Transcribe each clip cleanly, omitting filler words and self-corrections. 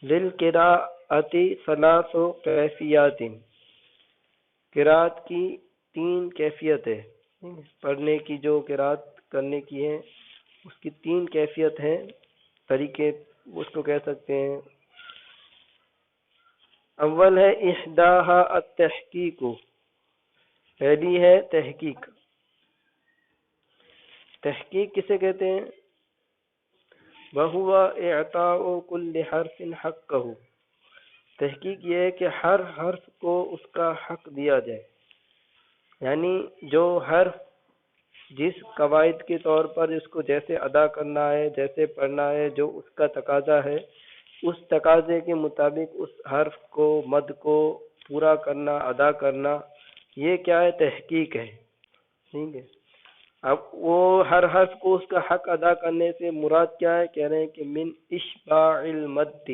للقراءۃ ثلاث کیفیات، قراءت کی تین کیفیت ہے، پڑھنے کی جو قراءت کرنے کی ہے اس کی تین کیفیت ہیں، طریقے اس کو کہہ سکتے ہیں۔ اول ہے احداہا التحقیق، پہلی ہے تحقیق۔ تحقیق کسے کہتے ہیں؟ وَهُوَ إِعْطَاءُ كُلِّ حَرْفٍ حَقَّهُ، تحقیق یہ ہے کہ ہر حرف کو اس کا حق دیا جائے، یعنی جو حرف جس قواعد کے طور پر اس کو جیسے ادا کرنا ہے، جیسے پڑھنا ہے، جو اس کا تقاضا ہے، اس تقاضے کے مطابق اس حرف کو، مد کو پورا کرنا، ادا کرنا، یہ کیا ہے؟ تحقیق ہے۔ ٹھیک ہے، اب وہ ہر حرف کو اس کا حق ادا کرنے سے مراد کیا ہے؟ کہہ رہے ہیں کہ من اشباع المد،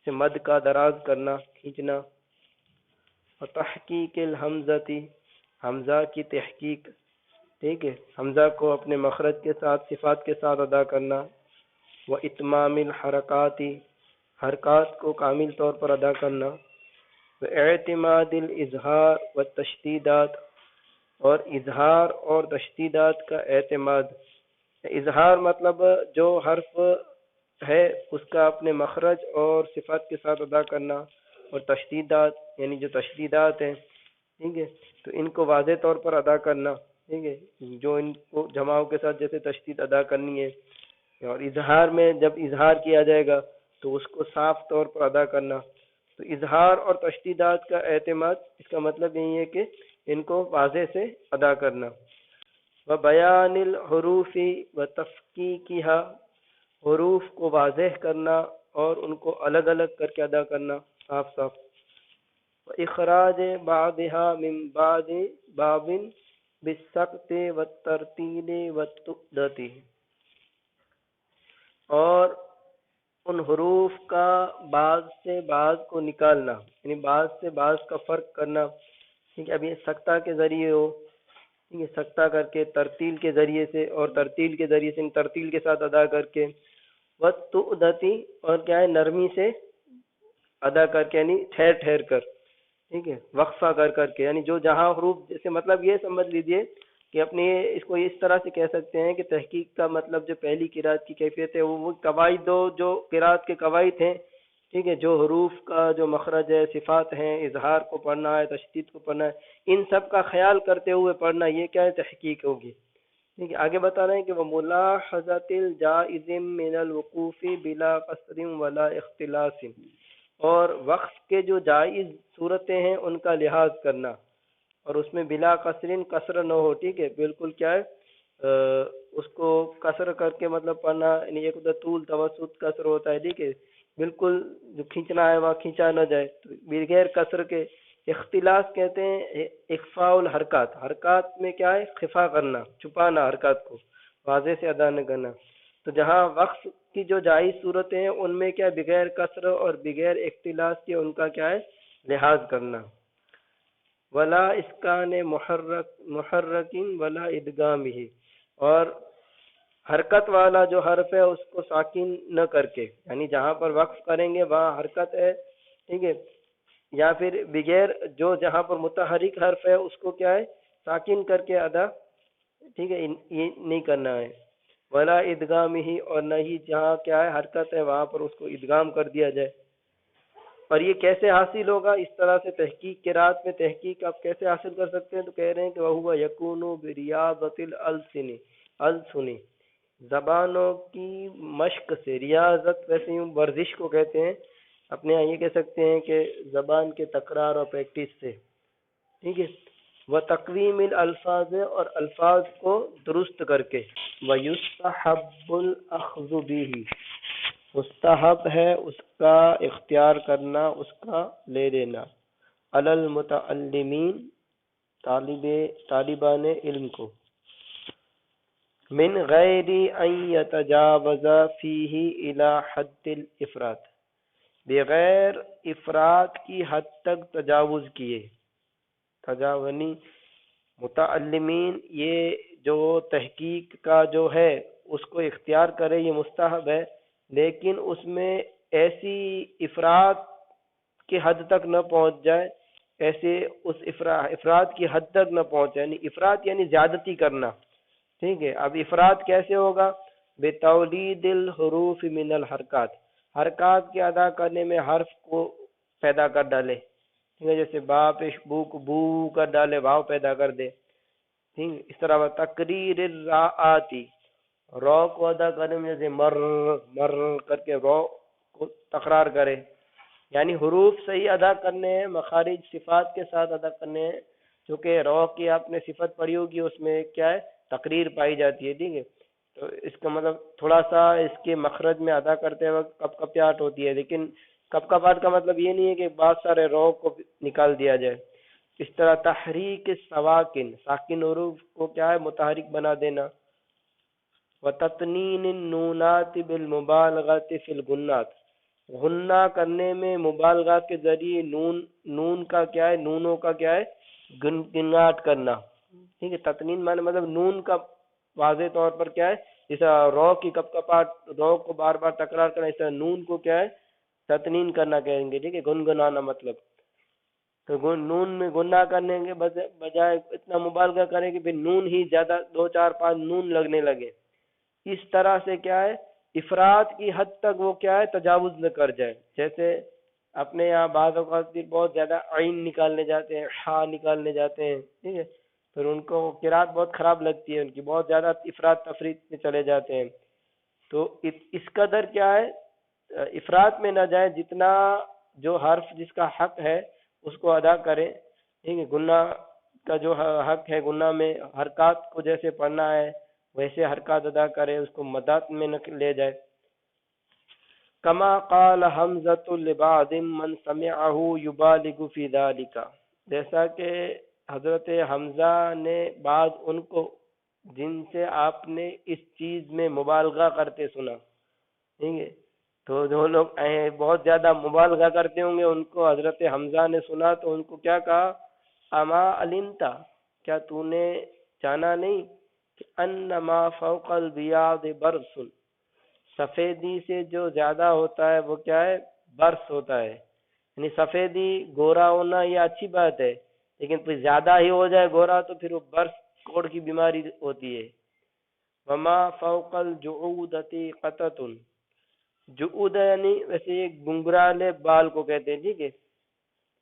سے مد کا دراز کرنا، کھینچنا، اور تحقیق الحمزتی، حمزہ کی تحقیق، ٹھیک ہے، حمزہ کو اپنے مخرج کے ساتھ، صفات کے ساتھ ادا کرنا، و اتمام الحرکات، حرکات کو کامل طور پر ادا کرنا، و اعتماد الاظہار و تشدیدات، اور اظہار اور تشدیدات کا اعتماد۔ اظہار مطلب جو حرف ہے اس کا اپنے مخرج اور صفات کے ساتھ ادا کرنا، اور تشدیدات یعنی جو تشدیدات ہیں، ٹھیک ہے، تو ان کو واضح طور پر ادا کرنا، ٹھیک ہے، جو ان کو جماؤں کے ساتھ جیسے تشدید ادا کرنی ہے، اور اظہار میں جب اظہار کیا جائے گا تو اس کو صاف طور پر ادا کرنا۔ تو اظہار اور تشدیدات کا اعتماد، اس کا مطلب یہی ہے کہ ان کو واضح سے ادا کرنا۔ وَبَيَانِ الْحُرُوفِ وَتَفْكِيكِهَا، حروف کو واضح کرنا اور ان کو الگ الگ کر کے ادا کرنا، صاف صاف۔ وَإِخْرَاجِ بَعْضِهَا مِنْ بَعْضِ بَابٍ بِالسَّقْطِ وَالتَّرْتِيلِ وَالتُّؤْدَةِ، اور ان حروف کا بعض سے بعض کو نکالنا، یعنی بعض سے بعض کا فرق کرنا، ٹھیک ہے، اب یہ سکتہ کے ذریعے ہو، ٹھیک ہے، سکتہ کر کے، ترتیل کے ذریعے سے، اور ترتیل کے ذریعے سے ترتیل کے ساتھ ادا کر کے، وَالتُّؤْدَةِ، اور کیا ہے؟ نرمی سے ادا کر کے، یعنی ٹھہر ٹھہر کر، ٹھیک ہے، وقفہ کر کر کے، یعنی جو جہاں حروف، جیسے مطلب یہ سمجھ لیجئے کہ اپنے اس کو اس طرح سے کہہ سکتے ہیں کہ تحقیق کا مطلب جو پہلی قرات کی کیفیت ہے وہ قواعد دو، جو قرات کے قواعد ہیں، ٹھیک ہے، جو حروف کا جو مخرج ہے، صفات ہیں، اظہار کو پڑھنا ہے، تشدید کو پڑھنا ہے، ان سب کا خیال کرتے ہوئے پڑھنا، یہ کیا ہے؟ تحقیق ہوگی۔ ٹھیک ہے، آگے بتا رہے ہیں کہ وَمُلَاحَظَةِ الْجَائِزِ مِنَ الْوُقُوفِ بِلَا قَصْرٍ وَلَا اخْتِلَاسٍ، اور وقف کے جو جائز صورتیں ہیں ان کا لحاظ کرنا، اور اس میں بلا قصرن، قصر نہ ہو، ٹھیک ہے، بالکل کیا ہے اس کو قصر کر کے مطلب پڑھنا، یعنی ایک ادھر طول توسط قصر ہوتا ہے، ٹھیک ہے، بالکل جو کھینچنا ہے وہاں کھینچا نہ جائے، تو بغیر قصر کے۔ اختلاس کہتے ہیں اخفاء الحرکات، حرکات میں کیا ہے؟ خفا کرنا، چھپانا حرکات کو، واضح سے ادا نہ کرنا۔ تو جہاں وقف کی جو جائز صورتیں ہیں ان میں کیا بغیر قصر اور بغیر اختلاس کے ان کا کیا ہے؟ لحاظ کرنا۔ ولا اسکان محرکن ولا ادغامہ، اور حرکت والا جو حرف ہے اس کو ساکن نہ کر کے، یعنی جہاں پر وقف کریں گے وہاں حرکت ہے، ٹھیک ہے، یا پھر بغیر جو جہاں پر متحرک حرف ہے اس کو کیا ہے؟ ساکن کر کے ادا، ٹھیک ہے، یہ نہیں کرنا ہے۔ ولا ادغامہ، اور نہ ہی جہاں کیا ہے حرکت ہے وہاں پر اس کو ادغام کر دیا جائے۔ اور یہ کیسے حاصل ہوگا؟ اس طرح سے تحقیق قرات میں تحقیق آپ کیسے حاصل کر سکتے ہیں؟ تو کہہ رہے ہیں کہ وَهُوَ يَكُونُ بِرِيَاضَةِ الْأَلْسُنِ، زبانوں کی مشق سے، ریاضت ویسے ہی ورزش کو کہتے ہیں، اپنے یہاں یہ کہہ سکتے ہیں کہ زبان کے تکرار اور پریکٹس سے، ٹھیک ہے، وَتَقْوِيمِ الْأَلْفَاظِ، اور الفاظ کو درست کر کے، وَيُسْتَحَبُّ الْأَخْذُ بِهِ، مستحب ہے اس کا اختیار کرنا، اس کا لے لینا، علی المتعلمین، طالبان علم کو، من غیر ان یتجاوز فیہ الی حد الافراط، بغیر افراط کی حد تک تجاوز کیے، تجاوزنی متعلمین، یہ جو تحقیق کا جو ہے اس کو اختیار کرے، یہ مستحب ہے، لیکن اس میں ایسی افراد کی حد تک نہ پہنچ جائے، ایسے اس افراد کی حد تک نہ پہنچے، یعنی افراد یعنی زیادتی کرنا، ٹھیک ہے۔ اب افراد کیسے ہوگا؟ بتولید الحروف من الحرکات، حرکات کے ادا کرنے میں حرف کو پیدا کر ڈالے، ٹھیک ہے، جیسے با پیش بو کو بو کر ڈالے، واو پیدا کر دے، ٹھیک ہے۔ اس طرح تقریر الراءاتی، رو کو ادا کرنے میں جیسے مر مر کر کے رو کو تکرار کرے، یعنی حروف صحیح ادا کرنے ہیں، مخارج صفات کے ساتھ ادا کرنے ہیں، چونکہ رو کی آپ نے صفت پڑھی ہوگی، اس میں کیا ہے تقریر پائی جاتی ہے، ٹھیک ہے۔ تو اس کا مطلب تھوڑا سا اس کے مخرج میں ادا کرتے وقت کپ کپیاٹ ہوتی ہے، لیکن کپ کپاٹ کا مطلب یہ نہیں ہے کہ بہت سارے رو کو نکال دیا جائے۔ اس طرح تحریک سواکن، ساکن حروف کو کیا ہے متحرک بنا دینا، وتطنین النونات بالمبالغۃ فی الغنات، غنہ کرنے میں مبالغہ کے ذریعے نون کا کیا ہے، نونوں کا کیا ہے گنگناٹ کرنا، ٹھیک ہے۔ تطنین معنی مطلب نون کا واضح طور پر کیا ہے، جیسا رو کی کپ کپاٹ، رو کو بار بار تکرار کرنا، اس طرح نون کو کیا ہے تطنین کرنا کہیں گے، ٹھیک ہے، گنگنانا مطلب۔ تو نون میں گناہ کرنے کے بجائے اتنا مبالغہ کریں کہ پھر نون ہی زیادہ 2 4 5 نون لگنے لگے، اس طرح سے کیا ہے افراد کی حد تک وہ کیا ہے تجاوز نہ کر جائے۔ جیسے اپنے یہاں بعض اوقات پھر بہت زیادہ عین نکالنے جاتے ہیں، ہا نکالنے جاتے ہیں، ٹھیک ہے، پھر ان کو قرات بہت خراب لگتی ہے، ان کی بہت زیادہ افراد تفرید میں چلے جاتے ہیں۔ تو اس قدر کیا ہے افراد میں نہ جائے، جتنا جو حرف جس کا حق ہے اس کو ادا کرے، ٹھیک ہے۔ گناہ کا جو حق ہے، گناہ میں حرکات کو جیسے پڑھنا ہے ویسے حرکات ادا کرے، اس کو مدات میں نہ لے جائے۔ کما قال حمزۃ لبعض من سمعه یبالغ فی ذلک، جیسا کہ حضرت حمزہ نے بعض ان کو جن سے آپ نے اس چیز میں مبالغہ کرتے سنا، ٹھیک ہے، تو جو لوگ بہت زیادہ مبالغہ کرتے ہوں گے ان کو حضرت حمزہ نے سنا تو ان کو کیا کہا، اما علمتا، کیا تو نے جانا نہیں کہ انما فوق البیاض برس، سفیدی سے جو زیادہ ہوتا ہے وہ کیا ہے برس ہوتا ہے، یعنی سفیدی گورا ہونا یہ اچھی بات ہے، لیکن پھر زیادہ ہی ہو جائے گورا تو پھر وہ برس کوڑ کی بیماری ہوتی ہے۔ وما فوق الجعودۃ قطۃ، جعود یعنی ویسے یہ گنگرالے بال کو کہتے ہیں، ٹھیک ہے،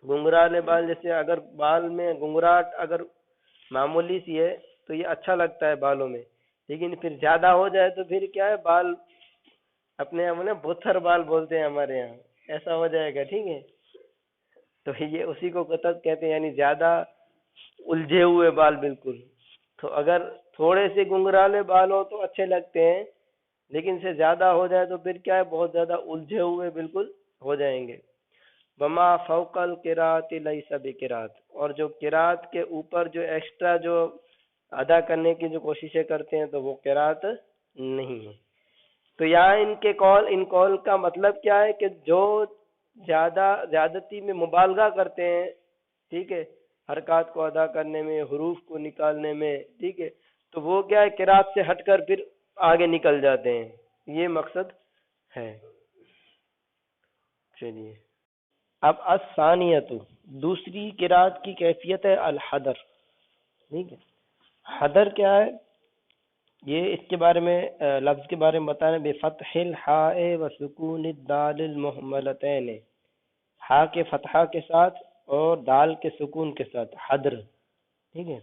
گنگرالے بال، جیسے اگر بال میں گنگراہٹ اگر معمولی سی ہے تو یہ اچھا لگتا ہے بالوں میں، لیکن پھر زیادہ ہو جائے تو پھر کیا ہے بال اپنے ہم نے بوتھر بال بولتے ہیں ہمارے یہاں، ایسا ہو جائے گا، ٹھیک ہے۔ تو یہ اسی کو قطت کہتے ہیں، یعنی زیادہ الجھے ہوئے بال بالکل۔ تو اگر تھوڑے سے گنگرالے بال ہو تو اچھے لگتے ہیں، لیکن سے زیادہ ہو جائے تو پھر کیا ہے بہت زیادہ الجھے ہوئے بالکل ہو جائیں گے۔ وما فوق القرات لیس بقرات، اور جو قرات کے اوپر جو ایکسٹرا جو ادا کرنے کی جو کوششیں کرتے ہیں تو وہ قرات نہیں ہے۔ تو یہاں ان قول کا مطلب کیا ہے کہ جو زیادتی میں مبالغہ کرتے ہیں، ٹھیک ہے، حرکات کو ادا کرنے میں، حروف کو نکالنے میں، ٹھیک ہے، تو وہ کیا ہے قرات سے ہٹ کر پھر آگے نکل جاتے ہیں، یہ مقصد ہے۔ چلیے اب الثانیۃ، دوسری قرات کی کیفیت ہے الحدر، ٹھیک ہے۔ حدر کیا ہے یہ اس کے بارے میں لفظ کے بارے میں بتانا، بفتح الحاء وسکون الدال المہملتین، ہا کے فتحہ کے ساتھ اور دال کے سکون کے ساتھ، حدر، ٹھیک ہے،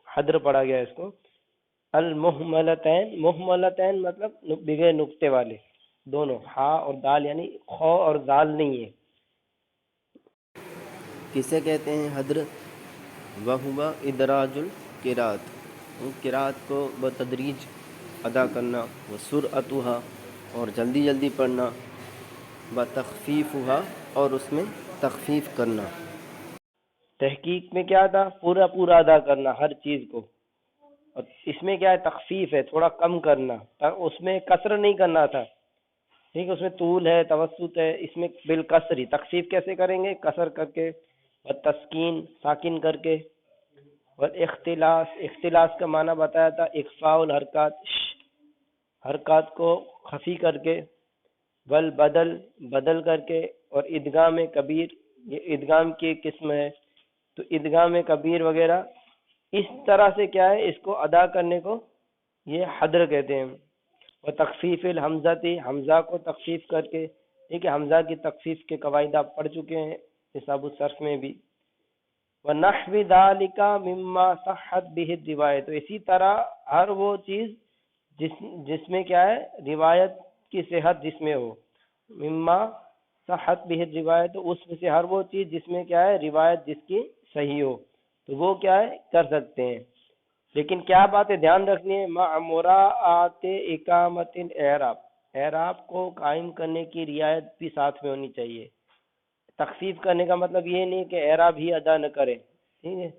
حدر پڑھا گیا اس کو۔ المہملتین، مہملتین مطلب بغیر نقطے والے، دونوں ہا اور دال، یعنی خو اور دال نہیں ہے۔ کسے کہتے ہیں حدر؟ وہو ادراج القرات، قرات کو بتدریج ادا کرنا، وسرعتها، اور جلدی جلدی پڑھنا، بتخفیفها، اور اس میں تخفیف کرنا۔ تحقیق میں کیا تھا پورا پورا ادا کرنا ہر چیز کو، اور اس میں کیا ہے تخفیف ہے تھوڑا کم کرنا، اس میں کسر نہیں کرنا تھا، ٹھیک ہے، اس میں طول ہے توسط ہے، اس میں بالکسری، تخفیف کیسے کریں گے کسر کر کے، والتسکین ساکن کر کے، والاختلاس، اختلاس کا معنی بتایا تھا اخفاء الحرکات، حرکات کو خفی کر کے، ول بدل بدل کر کے، اور ادغام کبیر، یہ ادغام کی ایک قسم ہے، تو ادغام کبیر وغیرہ اس طرح سے کیا ہے اس کو ادا کرنے کو یہ حدر کہتے ہیں۔ وہ تخفیف الحمزتی، حمزہ کو تخفیف کر کے، ٹھیک ہے، حمزہ کی تخفیف کے قواعد آپ پڑھ چکے ہیں حساب الصرف میں بھی۔ وَنَحْوِ ذَلِكَ مِمَّا صَحَّتْ بِهِ الرِّوَایَۃُ، تو اسی طرح ہر وہ چیز جس میں کیا ہے روایت کی صحت جس میں ہو، مما صحت بہ روایت، اس میں سے ہر وہ چیز جس میں کیا ہے روایت جس کی صحیح ہو، تو وہ کیا ہے کر سکتے ہیں۔ لیکن کیا باتیں دھیان رکھنی ہے، مع مراعات اقامت الاعراب، اعراب کو قائم کرنے کی رعایت بھی ساتھ میں ہونی چاہیے۔ تخفیف کرنے کا مطلب یہ نہیں کہ اعراب ہی ادا نہ کرے، ٹھیک ہے،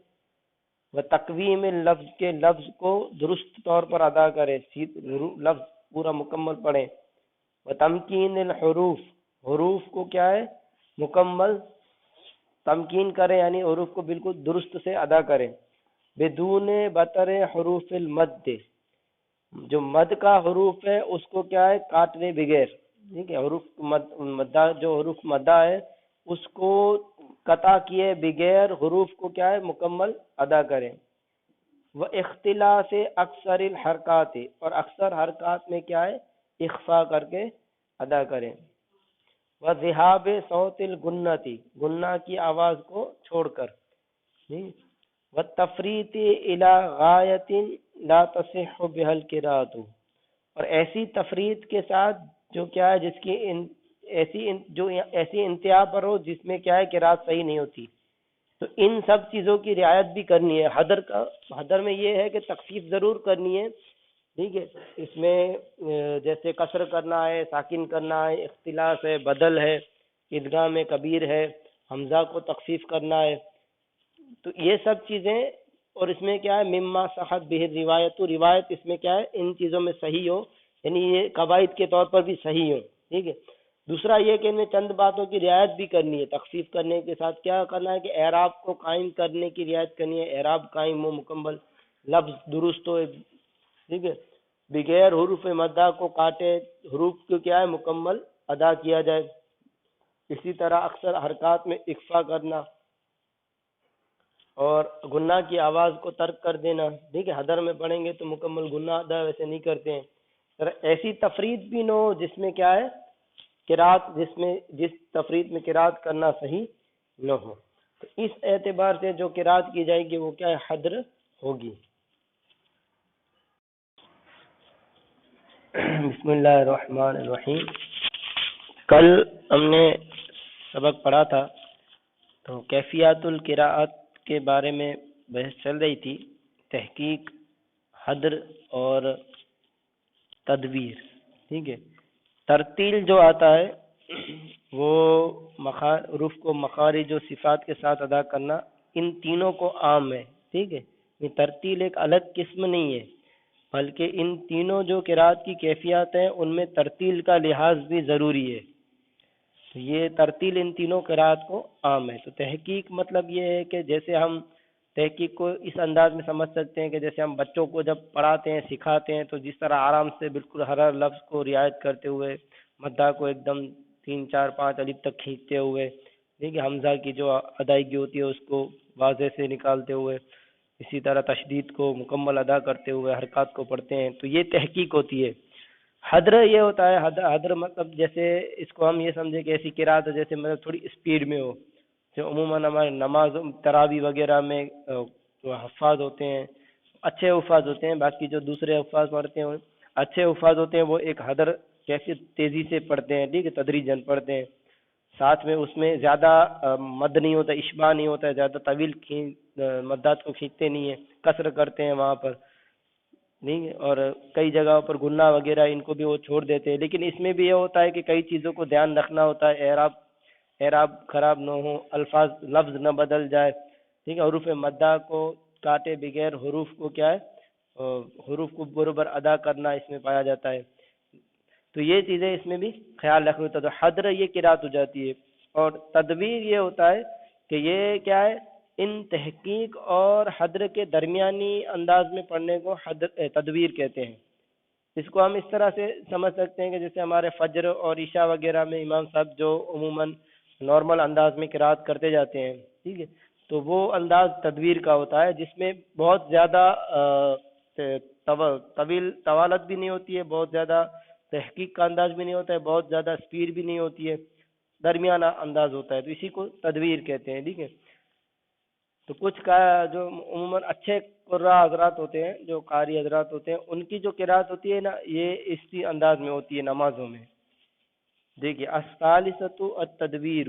وہ تقویم لفظ کے لفظ کو درست طور پر ادا کرے، لفظ پورا مکمل پڑھے۔ وہ تمکین الحروف، حروف کو کیا ہے مکمل تمکین کرے، یعنی حروف کو بالکل درست سے ادا کرے۔ بدون بطر حروف المد، جو مد کا حروف ہے اس کو کیا ہے کاٹنے بغیر، ٹھیک ہے، حروف مدہ، جو حروف مدہ ہے اس کو قطع کیے بغیر حروف کو کیا ہے مکمل ادا کریں۔ وہ اختلاف سے اکثر الحرکات، اور اکثر حرکات میں کیا ہے اخفا کر کے ادا کریں۔ وہ ذہاب صوت الگنتی، گنہ کی آواز کو چھوڑ کر۔ وہ تفریط الی غایت لا تصح بها القراءۃ، اور ایسی تفریط کے ساتھ جو کیا ہے جس کی ایسی انتہا پر ہو جس میں کیا ہے قرات صحیح نہیں ہوتی، تو ان سب چیزوں کی رعایت بھی کرنی ہے۔ حدر میں یہ ہے کہ تخفیف ضرور کرنی ہے، ٹھیک ہے، اس میں جیسے قصر کرنا ہے، ساکن کرنا ہے، اختلاس ہے، بدل ہے، ادغام کبیر ہے، حمزہ کو تخفیف کرنا ہے، تو یہ سب چیزیں، اور اس میں کیا ہے مما صحت بہ روایت، روایت اس میں کیا ہے ان چیزوں میں صحیح ہو، یعنی یہ قواعد کے طور پر بھی صحیح ہو، ٹھیک ہے۔ دوسرا یہ کہ ان میں چند باتوں کی رعایت بھی کرنی ہے، تخفیف کرنے کے ساتھ کیا کرنا ہے کہ اعراب کو قائم کرنے کی رعایت کرنی ہے، اعراب قائم ہو مکمل، لفظ درست ہو، ٹھیک ہے، بغیر حروف مدہ کو کاٹے، حروف کو کیا ہے مکمل ادا کیا جائے۔ اسی طرح اکثر حرکات میں اخفا کرنا اور گناہ کی آواز کو ترک کر دینا، ٹھیک ہے، حدر میں پڑھیں گے تو مکمل گناہ ادا ویسے نہیں کرتے ہیں۔ ایسی تفرید بھی نہ ہو جس میں کیا ہے قرات، جس تفرید میں قرات کرنا صحیح نہ ہو، تو اس اعتبار سے جو قرات کی جائے گی وہ کیا ہے حدر ہوگی۔ بسم اللہ الرحمن الرحیم۔ کل ہم نے سبق پڑھا تھا تو کیفیات القراءت کے بارے میں بحث چل رہی تھی، تحقیق، حدر اور تدبیر، ٹھیک ہے۔ ترتیل جو آتا ہے وہ حروف کو مخارج و صفات کے ساتھ ادا کرنا، ان تینوں کو عام ہے، ٹھیک ہے، یہ ترتیل ایک الگ قسم نہیں ہے، بلکہ ان تینوں جو قرات کی کیفیات ہیں ان میں ترتیل کا لحاظ بھی ضروری ہے، تو یہ ترتیل ان تینوں قرات کو عام ہے۔ تو تحقیق مطلب یہ ہے کہ جیسے ہم تحقیق کو اس انداز میں سمجھ سکتے ہیں کہ جیسے ہم بچوں کو جب پڑھاتے ہیں سکھاتے ہیں تو جس طرح آرام سے بالکل ہر لفظ کو رعایت کرتے ہوئے، مدہ کو ایک دم 3 4 5 الف تک کھینچتے ہوئے، ٹھیک ہے، حمزہ کی جو ادائیگی ہوتی ہے اس کو واضح سے نکالتے ہوئے، اسی طرح تشدید کو مکمل ادا کرتے ہوئے حرکات کو پڑھتے ہیں، تو یہ تحقیق ہوتی ہے۔ حدر یہ ہوتا ہے، حدر مطلب جیسے اس کو ہم یہ سمجھے کہ ایسی قرات ہے جیسے مطلب تھوڑی اسپیڈ میں ہو، جو عموماً ہمارے نماز تراویح وغیرہ میں جو حفاظ ہوتے ہیں اچھے حفاظ ہوتے ہیں، باقی جو دوسرے حفاظ پڑھتے ہیں اچھے حفاظ ہوتے ہیں وہ ایک حدر کیسے تیزی سے پڑھتے ہیں، ٹھیک ہے، تدریجاً پڑھتے ہیں، ساتھ میں اس میں زیادہ مد نہیں ہوتا، اشباع نہیں ہوتا ہے، زیادہ طویل مدات کو کھینچتے نہیں ہیں، قصر کرتے ہیں وہاں پر، نہیں، اور کئی جگہوں پر گناہ وغیرہ ان کو بھی وہ چھوڑ دیتے ہیں۔ لیکن اس میں بھی یہ ہوتا ہے کہ کئی چیزوں کو دھیان رکھنا ہوتا ہے، اعراب خراب نہ ہو، الفاظ لفظ نہ بدل جائے، ٹھیک ہے، حروف مدہ کو کاٹے بغیر حروف کو کیا ہے حروف کو برابر ادا کرنا اس میں پایا جاتا ہے، تو یہ چیزیں اس میں بھی خیال رکھنا ہوتا ہے۔ تو حدر یہ قرات ہو جاتی ہے، اور تدبیر یہ ہوتا ہے کہ یہ کیا ہے ان تحقیق اور حدر کے درمیانی انداز میں پڑھنے کو تدبیر کہتے ہیں، اس کو ہم اس طرح سے سمجھ سکتے ہیں کہ جیسے ہمارے فجر اور عشاء وغیرہ میں امام صاحب جو عموماً نارمل انداز میں قرات کرتے جاتے ہیں، ٹھیک ہے، تو وہ انداز تدویر کا ہوتا ہے جس میں بہت زیادہ طویل طوالت بھی نہیں ہوتی ہے، بہت زیادہ تحقیق کا انداز بھی نہیں ہوتا ہے، بہت زیادہ سپیڈ بھی نہیں ہوتی ہے، درمیانہ انداز ہوتا ہے، تو اسی کو تدویر کہتے ہیں، ٹھیک ہے۔ تو کچھ کا جو عموماً اچھے قراء حضرات ہوتے ہیں، جو قاری حضرات ہوتے ہیں، ان کی جو قرات ہوتی ہے نا، یہ اسی انداز میں ہوتی ہے نمازوں میں۔ دیکھیے الثالثۃ التدبیر،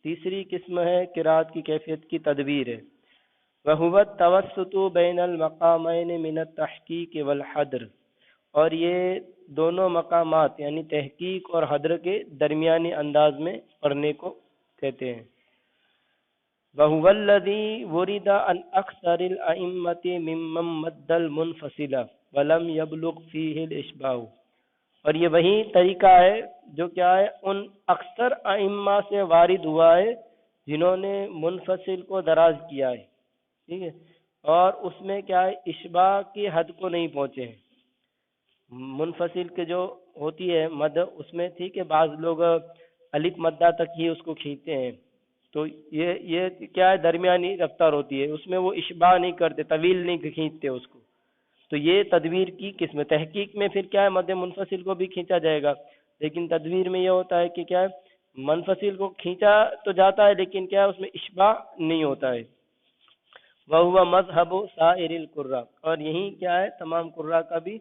تیسری قسم ہے قرات کی کیفیت کی تدبیر ہے۔ وهو التوسط بین المقامین من التحقیق والحدر، اور یہ دونوں مقامات یعنی تحقیق اور حدر کے درمیانی انداز میں پڑھنے کو کہتے ہیں۔ وهو الذي ورد عن اکثر الائمة ممن مد المنفصل ولم يبلغ فيه الاشباع، اور یہ وہی طریقہ ہے جو کیا ہے ان اکثر ائمہ سے وارد ہوا ہے جنہوں نے منفصل کو دراز کیا ہے، ٹھیک ہے، اور اس میں کیا ہے اشباع کی حد کو نہیں پہنچے ہیں۔ منفصل کے جو ہوتی ہے مد، اس میں ٹھیک ہے بعض لوگ الف مدہ تک ہی اس کو کھینچتے ہیں، تو یہ کیا ہے درمیانی رفتار ہوتی ہے، اس میں وہ اشباع نہیں کرتے، طویل نہیں کھینچتے اس کو، تو یہ تدویر کی قسم ہے۔ تحقیق میں پھر کیا ہے مد منفصل کو بھی کھینچا جائے گا، لیکن تدویر میں یہ ہوتا ہے کہ کیا ہے منفصل کو کھینچا تو جاتا ہے لیکن کیا ہے اس میں اشباع نہیں ہوتا ہے۔ وَهُوَ مذہب سائر القراء، اور یہی کیا ہے تمام قراء کا بھی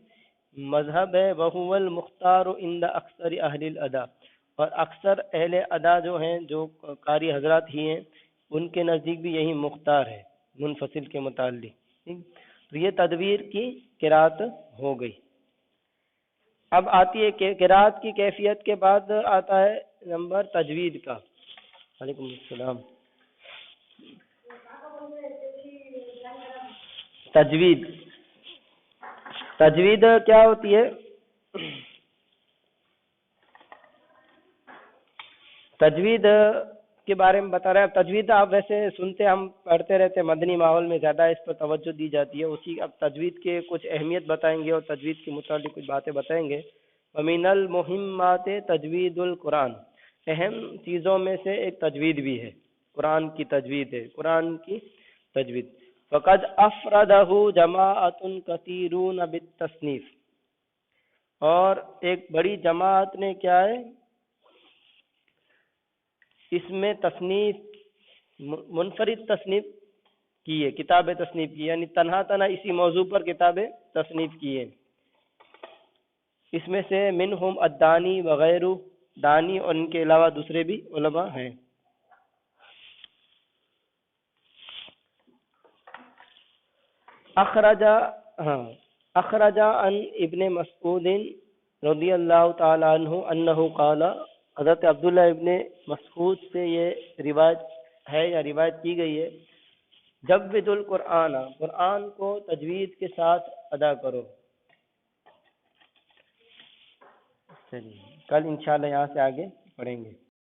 مذہب ہے۔ وَهُوَ الْمُخْتَارُ عِنْدَ اکثر اہل الادا، اور اکثر اہل ادا جو ہیں، جو قاری حضرات ہی ہیں، ان کے نزدیک بھی یہی مختار ہے منفصل کے متعلق، ٹھیک؟ تو یہ تدویر کی قرات ہو گئی۔ اب آتی ہے کہ قرات کی کیفیت کے بعد آتا ہے نمبر تجوید کا۔ وعلیکم السلام۔ تجوید، تجوید کیا ہوتی ہے؟ تجوید کے بارے میں بتا رہے ہیں۔ تجوید آپ ویسے سنتے، ہم پڑھتے رہتے مدنی ماحول میں، زیادہ اس پر توجہ دی جاتی ہے اسی۔ اب تجوید کے کچھ اہمیت بتائیں گے اور تجوید کے متعلق کچھ باتیں بتائیں گے۔ وَمِنَ الْمُهِمَّاتِ تجوید القرآن، اہم چیزوں میں سے ایک تجوید بھی ہے، قرآن کی تجوید ہے، قرآن کی تجوید۔ فَقَدْ أَفْرَدَهُ جَمَاعَةٌ كَثِيرُونَ بِالتَّصْنِيف، اور ایک بڑی جماعت نے کیا ہے اس میں تصنیف، منفرد تصنیف کی ہے، کتاب تصنیف کی، یعنی تنہا تنہا اسی موضوع پر کتابیں تصنیف کی ہے۔ اس میں سے منہم الدانی وغیرہ، دانی اور ان کے علاوہ دوسرے بھی علماء ہیں۔ اخرج عن ابن مسعود رضی اللہ تعالی عنہ انہ قال، حضرت عبداللہ ابن مسعود سے یہ روایت ہے یا روایت کی گئی ہے، جود القرآن، قرآن کو تجوید کے ساتھ ادا کرو۔ چلیے کل انشاءاللہ یہاں سے آگے پڑھیں گے۔